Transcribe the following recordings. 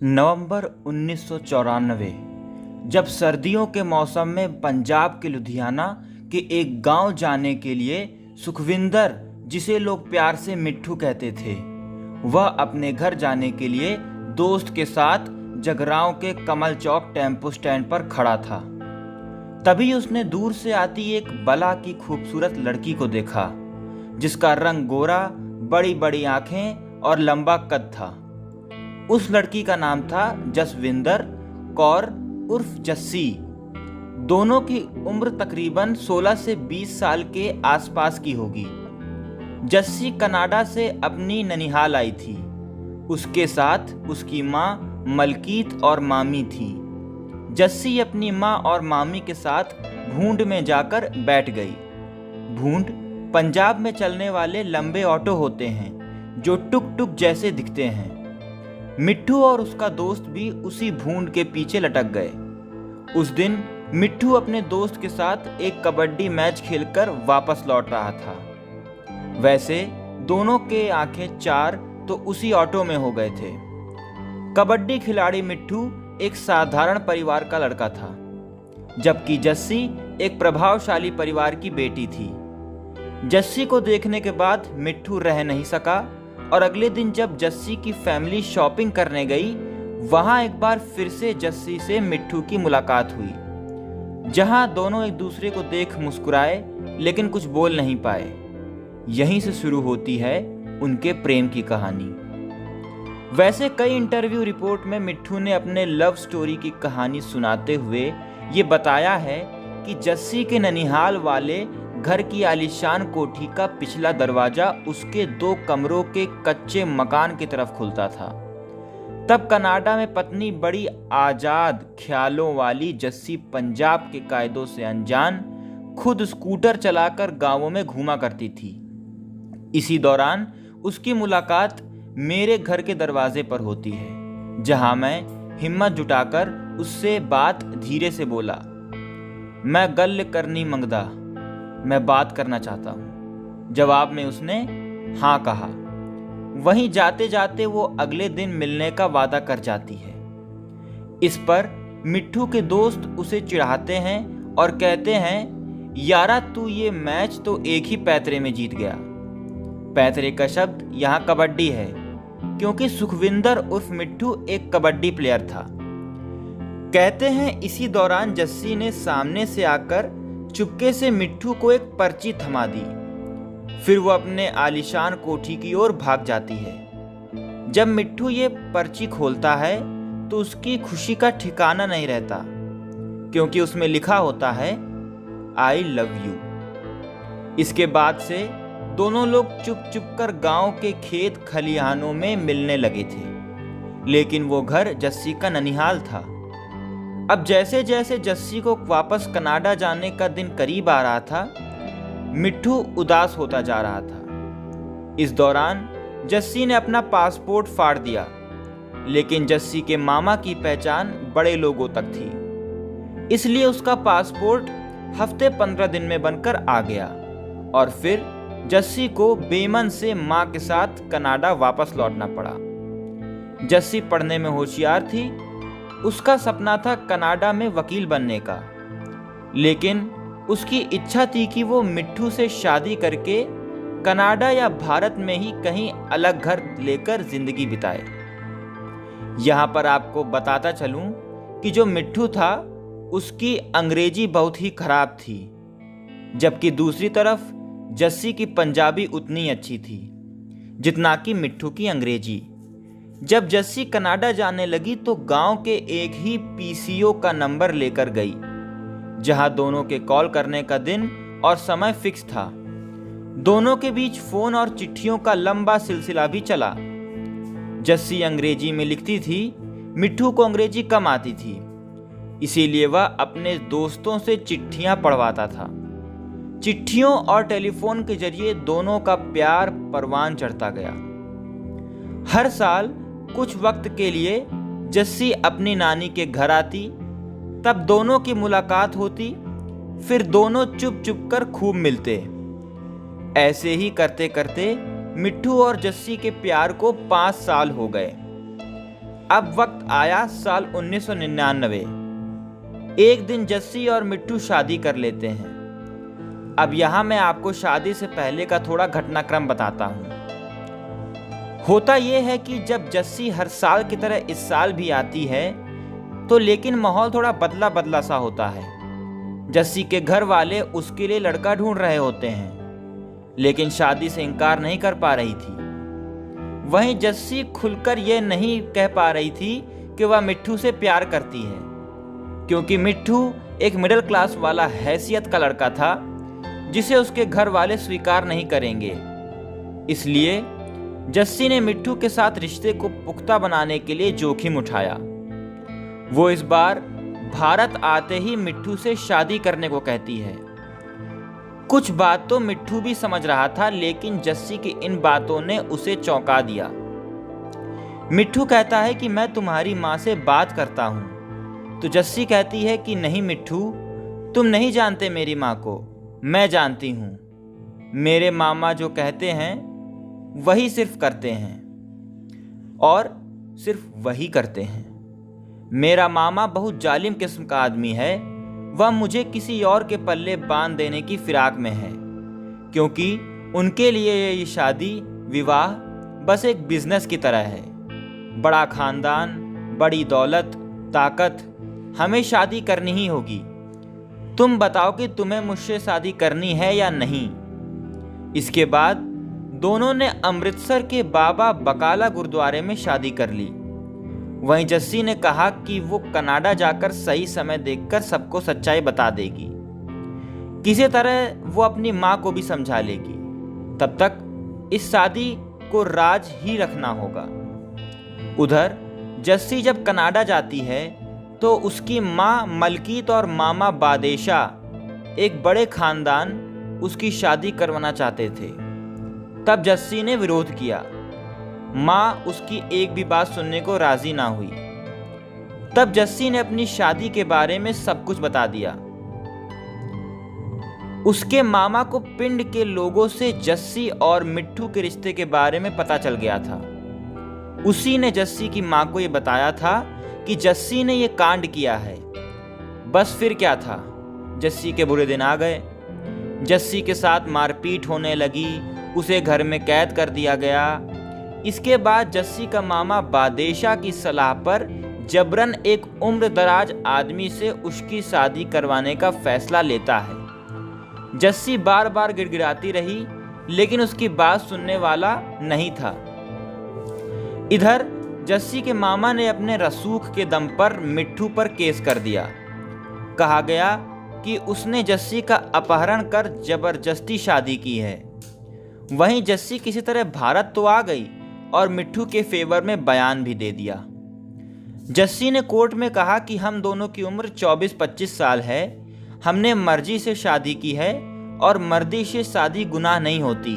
नवंबर 1994। जब सर्दियों के मौसम में पंजाब के लुधियाना के एक गांव जाने के लिए सुखविंदर, जिसे लोग प्यार से मिट्ठू कहते थे, वह अपने घर जाने के लिए दोस्त के साथ जगरांव के कमल चौक टेम्पो स्टैंड पर खड़ा था। तभी उसने दूर से आती एक बला की खूबसूरत लड़की को देखा, जिसका रंग गोरा, बड़ी बड़ी आंखें और लंबा कद था। उस लड़की का नाम था जसविंदर कौर उर्फ जस्सी। दोनों की उम्र तकरीबन 16 से 20 साल के आसपास की होगी। जस्सी कनाडा से अपनी ननिहाल आई थी। उसके साथ उसकी माँ मलकीत और मामी थी। जस्सी अपनी माँ और मामी के साथ भूंड में जाकर बैठ गई। भूंड पंजाब में चलने वाले लंबे ऑटो होते हैं जो टुक टुक जैसे दिखते हैं। मिट्ठू और उसका दोस्त भी उसी भूंड के पीछे लटक गए। उस दिन मिट्ठू अपने दोस्त के साथ एक कबड्डी मैच खेलकर वापस लौट रहा था। वैसे दोनों के आंखें चार तो उसी ऑटो में हो गए थे। कबड्डी खिलाड़ी मिट्ठू एक साधारण परिवार का लड़का था, जबकि जस्सी एक प्रभावशाली परिवार की बेटी थी। जस्सी को देखने के बाद मिट्ठू रह नहीं सका और अगले दिन जब जस्सी की फैमिली शॉपिंग करने गई, वहां एक बार फिर से जस्सी से मिट्ठू की मुलाकात हुई, जहां दोनों एक दूसरे को देख मुस्कुराए लेकिन कुछ बोल नहीं पाए। यहीं से शुरू होती है उनके प्रेम की कहानी। वैसे कई इंटरव्यू रिपोर्ट में मिट्ठू ने अपने लव स्टोरी की कहानी सुनाते हुए ये बताया है कि जस्सी के ननिहाल वाले घर की आलीशान कोठी का पिछला दरवाजा उसके 2 कमरों के कच्चे मकान की तरफ खुलता था। तब कनाडा में पत्नी बड़ी आजाद ख्यालों वाली जस्सी पंजाब के कायदों से अनजान खुद स्कूटर चलाकर गांवों में घूमा करती थी। इसी दौरान उसकी मुलाकात मेरे घर के दरवाजे पर होती है, जहां मैं हिम्मत जुटाकर उससे बात धीरे से बोला, मैं गल करनी मंगदा, मैं बात करना चाहता हूँ। जवाब में उसने हाँ कहा। वहीं जाते जाते वो अगले दिन मिलने का वादा कर जाती है। इस पर मिट्ठू के दोस्त उसे चिढ़ाते हैं और कहते हैं, यारा तू ये मैच तो एक ही पैतरे में जीत गया। पैतरे का शब्द यहाँ कबड्डी है, क्योंकि सुखविंदर उर्फ मिट्ठू एक कबड्डी प्लेयर था। कहते हैं इसी दौरान जस्सी ने सामने से आकर चुपके से मिट्ठू को एक पर्ची थमा दी। फिर वो अपने आलीशान कोठी की ओर भाग जाती है। जब मिट्ठू ये पर्ची खोलता है तो उसकी खुशी का ठिकाना नहीं रहता, क्योंकि उसमें लिखा होता है आई लव यू। इसके बाद से दोनों लोग चुप चुप कर गांव के खेत खलिहानों में मिलने लगे थे, लेकिन वो घर जस्सी का ननिहाल था। अब जैसे जैसे जस्सी को वापस कनाडा जाने का दिन करीब आ रहा था, मिट्ठू उदास होता जा रहा था। इस दौरान जस्सी ने अपना पासपोर्ट फाड़ दिया, लेकिन जस्सी के मामा की पहचान बड़े लोगों तक थी, इसलिए उसका पासपोर्ट हफ्ते 15 दिन में बनकर आ गया और फिर जस्सी को बेमन से मां के साथ कनाडा वापस लौटना पड़ा। जस्सी पढ़ने में होशियार थी। उसका सपना था कनाडा में वकील बनने का, लेकिन उसकी इच्छा थी कि वो मिट्ठू से शादी करके कनाडा या भारत में ही कहीं अलग घर लेकर जिंदगी बिताए। यहाँ पर आपको बताता चलूं कि जो मिट्ठू था उसकी अंग्रेजी बहुत ही खराब थी, जबकि दूसरी तरफ जस्सी की पंजाबी उतनी अच्छी थी जितना कि मिट्ठू की अंग्रेजी। जब जस्सी कनाडा जाने लगी तो गांव के एक ही पीसीओ का नंबर लेकर गई, जहां दोनों के कॉल करने का दिन और समय फिक्स था। दोनों के बीच फोन और चिट्ठियों का लंबा सिलसिला भी चला। जस्सी अंग्रेजी में लिखती थी, मिट्ठू को अंग्रेजी कम आती थी, इसीलिए वह अपने दोस्तों से चिट्ठियां पढ़वाता था। चिट्ठियों और टेलीफोन के जरिए दोनों का प्यार परवान चढ़ता गया। हर साल कुछ वक्त के लिए जस्सी अपनी नानी के घर आती, तब दोनों की मुलाकात होती, फिर दोनों चुप चुप कर खूब मिलते। ऐसे ही करते करते मिट्ठू और जस्सी के प्यार को 5 साल हो गए। अब वक्त आया साल 1999। एक दिन जस्सी और मिट्ठू शादी कर लेते हैं। अब यहाँ मैं आपको शादी से पहले का थोड़ा घटनाक्रम बताता हूँ। होता यह है कि जब जस्सी हर साल की तरह इस साल भी आती है तो लेकिन माहौल थोड़ा बदला बदला सा होता है। जस्सी के घर वाले उसके लिए लड़का ढूंढ रहे होते हैं, लेकिन शादी से इनकार नहीं कर पा रही थी। वहीं जस्सी खुलकर यह नहीं कह पा रही थी कि वह मिट्ठू से प्यार करती है, क्योंकि मिट्ठू एक मिडिल क्लास वाला हैसियत का लड़का था जिसे उसके घर वाले स्वीकार नहीं करेंगे। इसलिए जस्सी ने मिट्ठू के साथ रिश्ते को पुख्ता बनाने के लिए जोखिम उठाया। वो इस बार भारत आते ही मिट्ठू से शादी करने को कहती है। कुछ बात तो मिट्ठू भी समझ रहा था, लेकिन जस्सी की इन बातों ने उसे चौंका दिया। मिट्ठू कहता है कि मैं तुम्हारी माँ से बात करता हूँ, तो जस्सी कहती है कि नहीं मिट्ठू, तुम नहीं जानते मेरी माँ को, मैं जानती हूँ। मेरे मामा जो कहते हैं वही सिर्फ करते हैं, और सिर्फ वही करते हैं। मेरा मामा बहुत जालिम किस्म का आदमी है। वह मुझे किसी और के पल्ले बांध देने की फिराक में है, क्योंकि उनके लिए ये शादी विवाह बस एक बिजनेस की तरह है। बड़ा खानदान, बड़ी दौलत, ताकत, हमें शादी करनी ही होगी। तुम बताओ कि तुम्हें मुझसे शादी करनी है या नहीं। इसके बाद दोनों ने अमृतसर के बाबा बकाला गुरुद्वारे में शादी कर ली। वहीं जस्सी ने कहा कि वो कनाडा जाकर सही समय देखकर सबको सच्चाई बता देगी। किसी तरह वो अपनी माँ को भी समझा लेगी। तब तक इस शादी को राज ही रखना होगा। उधर जस्सी जब कनाडा जाती है तो उसकी माँ मलकीत और मामा बादेशा, एक बड़े खानदान, उसकी शादी करवाना चाहते थे। तब जस्सी ने विरोध किया। माँ उसकी एक भी बात सुनने को राजी ना हुई। तब जस्सी ने अपनी शादी के बारे में सब कुछ बता दिया। उसके मामा को पिंड के लोगों से जस्सी और मिट्ठू के रिश्ते के बारे में पता चल गया था। उसी ने जस्सी की माँ को यह बताया था कि जस्सी ने यह कांड किया है। बस फिर क्या था, जस्सी के बुरे दिन आ गए। जस्सी के साथ मारपीट होने लगी, उसे घर में कैद कर दिया गया। इसके बाद जस्सी का मामा बादेशा की सलाह पर जबरन एक उम्र दराज आदमी से उसकी शादी करवाने का फैसला लेता है। जस्सी बार बार गिड़गिड़ाती रही, लेकिन उसकी बात सुनने वाला नहीं था। इधर जस्सी के मामा ने अपने रसूख के दम पर मिट्ठू पर केस कर दिया। कहा गया कि उसने जस्सी का अपहरण कर जबरदस्ती शादी की है। वहीं जस्सी किसी तरह भारत तो आ गई और मिट्ठू के फेवर में बयान भी दे दिया। जस्सी ने कोर्ट में कहा कि हम दोनों की उम्र 24-25 साल है, हमने मर्जी से शादी की है और मर्दी से शादी गुनाह नहीं होती।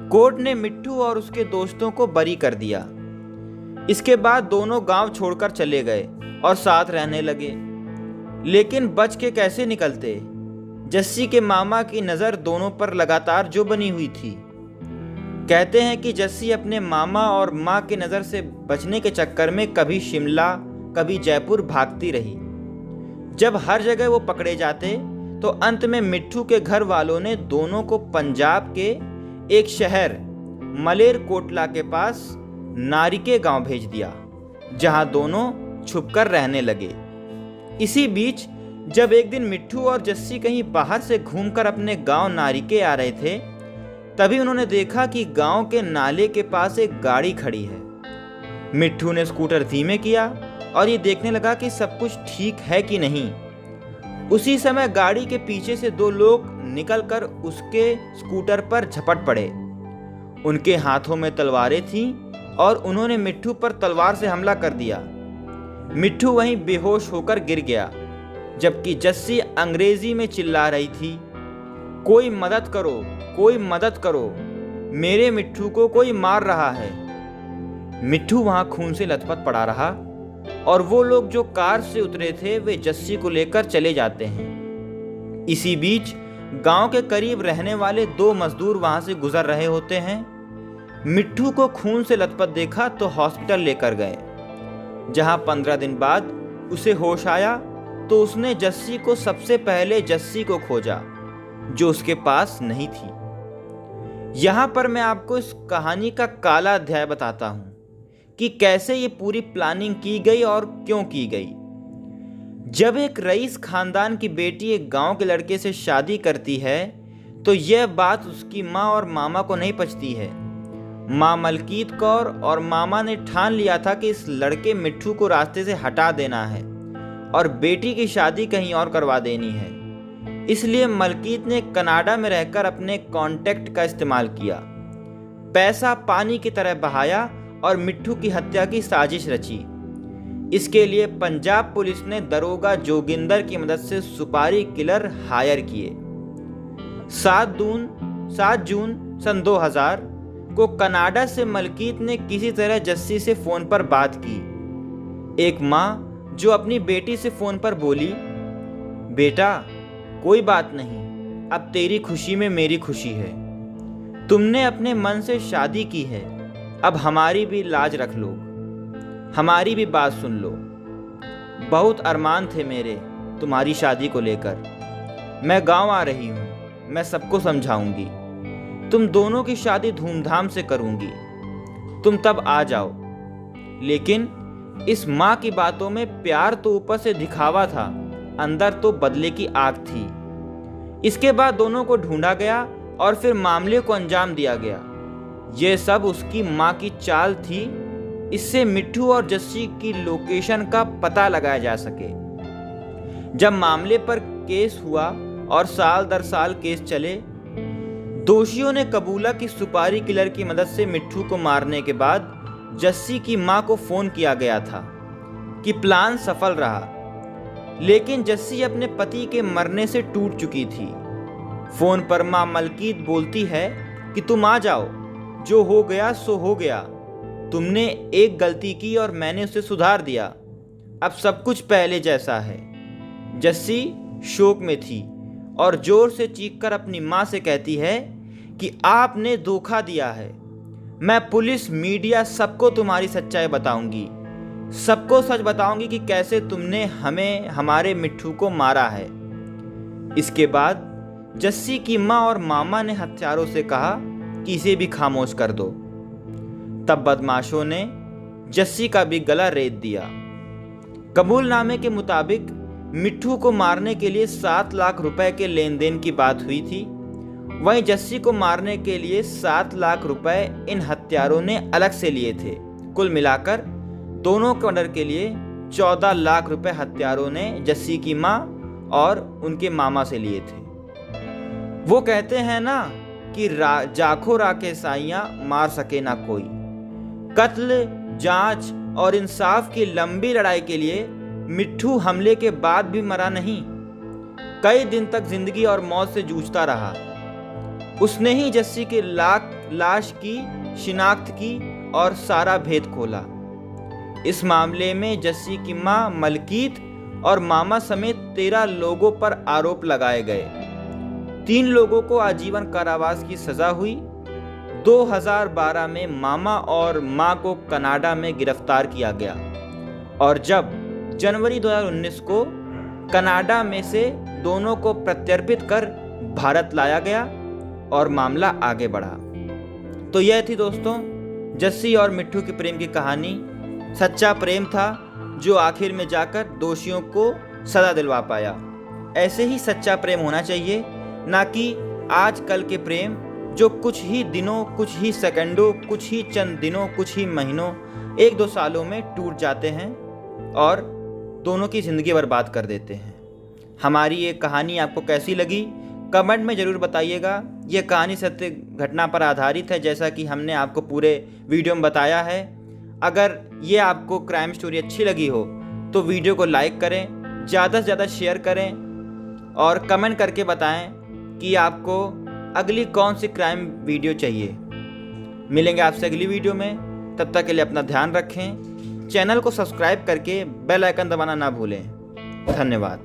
कोर्ट ने मिट्ठू और उसके दोस्तों को बरी कर दिया। इसके बाद दोनों गांव छोड़कर चले गए और साथ रहने लगे। लेकिन बच के कैसे निकलते? जस्सी के मामा की नज़र दोनों पर लगातार जो बनी हुई थी। कहते हैं कि जस्सी अपने मामा और माँ की नज़र से बचने के चक्कर में कभी शिमला, कभी जयपुर भागती रही। जब हर जगह वो पकड़े जाते तो अंत में मिट्ठू के घर वालों ने दोनों को पंजाब के एक शहर मलेरकोटला के पास नारिके गांव भेज दिया, जहां दोनों छुपकर रहने लगे। इसी बीच जब एक दिन मिट्ठू और जस्सी कहीं बाहर से घूमकर अपने गांव नारिके आ रहे थे, तभी उन्होंने देखा कि गांव के नाले के पास एक गाड़ी खड़ी है। मिट्ठू ने स्कूटर धीमे किया और ये देखने लगा कि सब कुछ ठीक है कि नहीं। उसी समय गाड़ी के पीछे से दो लोग निकलकर उसके स्कूटर पर झपट पड़े। उनके हाथों में तलवारें थीं और उन्होंने मिट्ठू पर तलवार से हमला कर दिया। मिट्ठू वहीं बेहोश होकर गिर गया, जबकि जस्सी अंग्रेजी में चिल्ला रही थी, कोई मदद करो, कोई मदद करो, मेरे मिट्ठू को कोई मार रहा है। मिट्ठू वहां खून से लथपथ पड़ा रहा और वो लोग जो कार से उतरे थे वे जस्सी को लेकर चले जाते हैं। इसी बीच गांव के करीब रहने वाले दो मजदूर वहां से गुजर रहे होते हैं। मिट्ठू को खून से लथपथ देखा तो हॉस्पिटल लेकर गए। जहां 15 दिन बाद उसे होश आया तो उसने जस्सी को सबसे पहले जस्सी को खोजा, जो उसके पास नहीं थी। यहाँ पर मैं आपको इस कहानी का काला अध्याय बताता हूँ कि कैसे ये पूरी प्लानिंग की गई और क्यों की गई। जब एक रईस खानदान की बेटी एक गांव के लड़के से शादी करती है तो यह बात उसकी माँ और मामा को नहीं पचती है। माँ मलकीत कौर और मामा ने ठान लिया था कि इस लड़के मिट्ठू को रास्ते से हटा देना है और बेटी की शादी कहीं और करवा देनी है। इसलिए मलकीत ने कनाडा में रहकर अपने कॉन्टैक्ट का इस्तेमाल किया, पैसा पानी की तरह बहाया और मिट्ठू की हत्या की साजिश रची। इसके लिए पंजाब पुलिस ने दरोगा जोगिंदर की मदद से सुपारी किलर हायर किए। 7 जून सन 2000 को कनाडा से मलकीत ने किसी तरह जस्सी से फोन पर बात की। एक माँ जो अपनी बेटी से फोन पर बोली, बेटा कोई बात नहीं, अब तेरी खुशी में मेरी खुशी है। तुमने अपने मन से शादी की है, अब हमारी भी लाज रख लो, हमारी भी बात सुन लो। बहुत अरमान थे मेरे तुम्हारी शादी को लेकर। मैं गांव आ रही हूँ, मैं सबको समझाऊंगी। तुम दोनों की शादी धूमधाम से करूंगी, तुम तब आ जाओ। लेकिन इस माँ की बातों में प्यार तो ऊपर से दिखावा था, अंदर तो बदले की आग थी। इसके बाद दोनों को ढूंढा गया और फिर मामले को अंजाम दिया गया। यह सब उसकी माँ की चाल थी, इससे मिट्ठू और जस्सी की लोकेशन का पता लगाया जा सके। जब मामले पर केस हुआ और साल दर साल केस चले, दोषियों ने कबूला कि सुपारी किलर की मदद से मिट्ठू को मारने के बाद जस्सी की मां को फोन किया गया था कि प्लान सफल रहा। लेकिन जस्सी अपने पति के मरने से टूट चुकी थी। फोन पर मां मलकीत बोलती है कि तुम आ जाओ, जो हो गया सो हो गया। तुमने एक गलती की और मैंने उसे सुधार दिया, अब सब कुछ पहले जैसा है। जस्सी शोक में थी और जोर से चीखकर अपनी मां से कहती है कि आपने धोखा दिया है। मैं पुलिस, मीडिया, सबको तुम्हारी सच्चाई बताऊंगी, सबको सच बताऊंगी कि कैसे तुमने हमें, हमारे मिट्ठू को मारा है। इसके बाद जस्सी की मां और मामा ने हत्यारों से कहा कि इसे भी खामोश कर दो। तब बदमाशों ने जस्सी का भी गला रेत दिया। कबूलनामे के मुताबिक मिट्ठू को मारने के लिए 7 लाख रुपए के लेन देन की बात हुई थी। वहीं जस्सी को मारने के लिए 7 लाख रुपए इन हत्यारों ने अलग से लिए थे। कुल मिलाकर दोनों के मर्डर के लिए 14 लाख रुपए हत्यारों ने जस्सी की मां और उनके मामा से लिए थे। वो कहते हैं ना कि जाखो राके साइयां मार सके ना कोई। कत्ल, जांच और इंसाफ की लंबी लड़ाई के लिए मिट्ठू हमले के बाद भी मरा नहीं। कई दिन तक जिंदगी और मौत से जूझता रहा। उसने ही जस्सी के लाश की शिनाख्त की और सारा भेद खोला। इस मामले में जस्सी की मां मलकीत और मामा समेत 13 लोगों पर आरोप लगाए गए। 3 लोगों को आजीवन कारावास की सजा हुई। 2012 में मामा और मां को कनाडा में गिरफ्तार किया गया और जब जनवरी 2019 को कनाडा में से दोनों को प्रत्यर्पित कर भारत लाया गया और मामला आगे बढ़ा। तो यह थी दोस्तों जस्सी और मिट्ठू की प्रेम की कहानी। सच्चा प्रेम था जो आखिर में जाकर दोषियों को सजा दिलवा पाया। ऐसे ही सच्चा प्रेम होना चाहिए, ना कि आजकल के प्रेम जो कुछ ही दिनों, कुछ ही सेकंडों, कुछ ही चंद दिनों, कुछ ही महीनों, 1-2 सालों में टूट जाते हैं और दोनों की ज़िंदगी बर्बाद कर देते हैं। हमारी ये कहानी आपको कैसी लगी कमेंट में ज़रूर बताइएगा। ये कहानी सत्य घटना पर आधारित है, जैसा कि हमने आपको पूरे वीडियो में बताया है। अगर ये आपको क्राइम स्टोरी अच्छी लगी हो तो वीडियो को लाइक करें, ज़्यादा से ज़्यादा शेयर करें और कमेंट करके बताएं कि आपको अगली कौन सी क्राइम वीडियो चाहिए। मिलेंगे आपसे अगली वीडियो में, तब तक के लिए अपना ध्यान रखें। चैनल को सब्सक्राइब करके बेल आइकन दबाना ना भूलें। धन्यवाद।